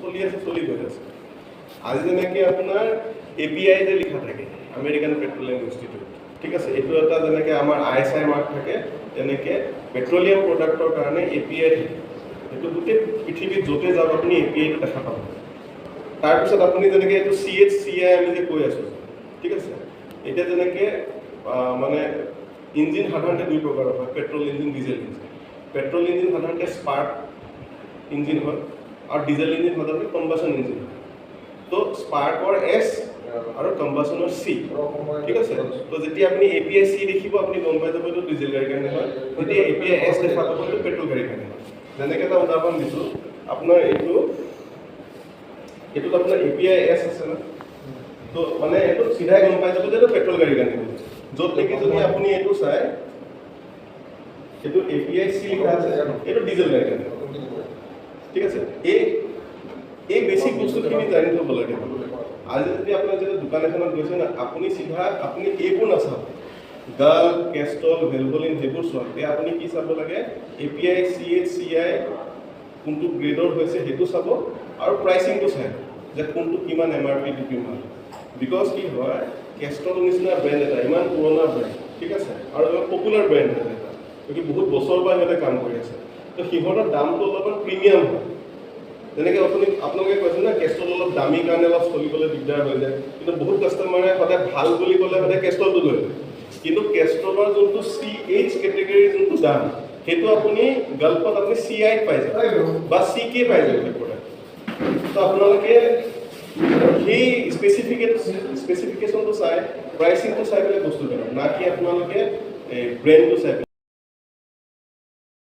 চলি গৈ আছে আজি যেনেকৈ আপোনাৰ API যে লিখা থাকে আমেৰিকান পেট্ৰলিয়াম ইনষ্টিটিউট ঠিক আছে এইটো এটা যেনেকৈ আমাৰ ISI মাৰ্ক থাকে তেনেকৈ পেট্ৰলিয়াম প্ৰডাক্টৰ কাৰণে API থাকে এইটো গোটেই পৃথিৱীত য'তে যাওক আপুনি API টো দেখা পাব তাৰপিছত আপুনি যেনেকৈ এইটো CHCI আমি যে কৈ আছোঁ ঠিক আছে এতিয়া যেনেকৈ মানে ইঞ্জিন সাধাৰণতে দুই প্ৰকাৰৰ হয় petrol engine diesel engine petrol engine সাধাৰণতে স্পাৰ্ক ইঞ্জিন হয় আৰু ডিজেল ইঞ্জিন সাধাৰণতে কম্বাসন ইঞ্জিন হয় তো স্পাৰ্কৰ S আৰু কম্বাসনৰ C ঠিক আছে তো যেতিয়া আপুনি API C দেখিব আপুনি গম পাই যাব এইটো ডিজেল গাড়ীৰ কাৰণে হয় যেতিয়া API S দেখা পাব এইটো পেট্ৰল গাড়ীৰ কাৰণে হয় যেনেকৈ এটা উদাহৰণ দিছোঁ আপোনাৰ এইটোত আপোনাৰ API S আছে না তো মানে এইটো চিধাই গম পাই যাব যে এইটো পেট্ৰল গাড়ীৰ কাৰণে য'ত নেকি যদি আপুনি এইটো চাই এইটো API C লিখা আছে এইটো ডিজেল গাড়ীৰ কাৰণে ঠিক আছে এই বেসিক বস্তুখিনি জানি থ'ব লাগে আজি যদি আপোনাৰ যদি দোকান এখনত গৈছে না আপুনি চিধা আপুনি এইবোৰ নাচাব গাল কেষ্টল ভেলভলিন সেইবোৰ চোৱাতে আপুনি কি চাব লাগে API CHCI কোনটো গ্ৰেডৰ হৈছে সেইটো চাব আৰু প্ৰাইচিংটো চাই যে কোনটো কিমান MRP কিমান বিকজ কি হয় কেষ্টল নিচিনা ব্ৰেণ্ড এটা ইমান পুৰণা ব্ৰেণ্ড ঠিক আছে আৰু এটা পপুলাৰ ব্ৰেণ্ড এটা গতিকে বহুত বছৰ পৰা সিহঁতে কাম কৰি আছে তো সিহঁতৰ দামটো অলপমান প্ৰিমিয়াম হয় যেনেকৈ আপোনালোকে কৈছে না কেষ্টল অলপ দামী কাৰণে অলপ চলিবলৈ দিগদাৰ হৈ যায় কিন্তু বহুত কাষ্টমাৰে সদায় ভাল বুলি ক'লে সদায় কেষ্টলটো লৈ লয় কিন্তু কেষ্টলৰ যোনটো CH কেটেগৰীৰ যোনটো দাম সেইটো আপুনি গাল্পত আপুনি CI পাই যায় বা CK পাই যায় তো আপোনালোকে সেই স্পেচিফিকেশ্যনটো চাই প্ৰাইচিংটো চাই পেলাই বস্তু কিনক না কি আপোনালোকে ব্ৰেণ্ডটো চাই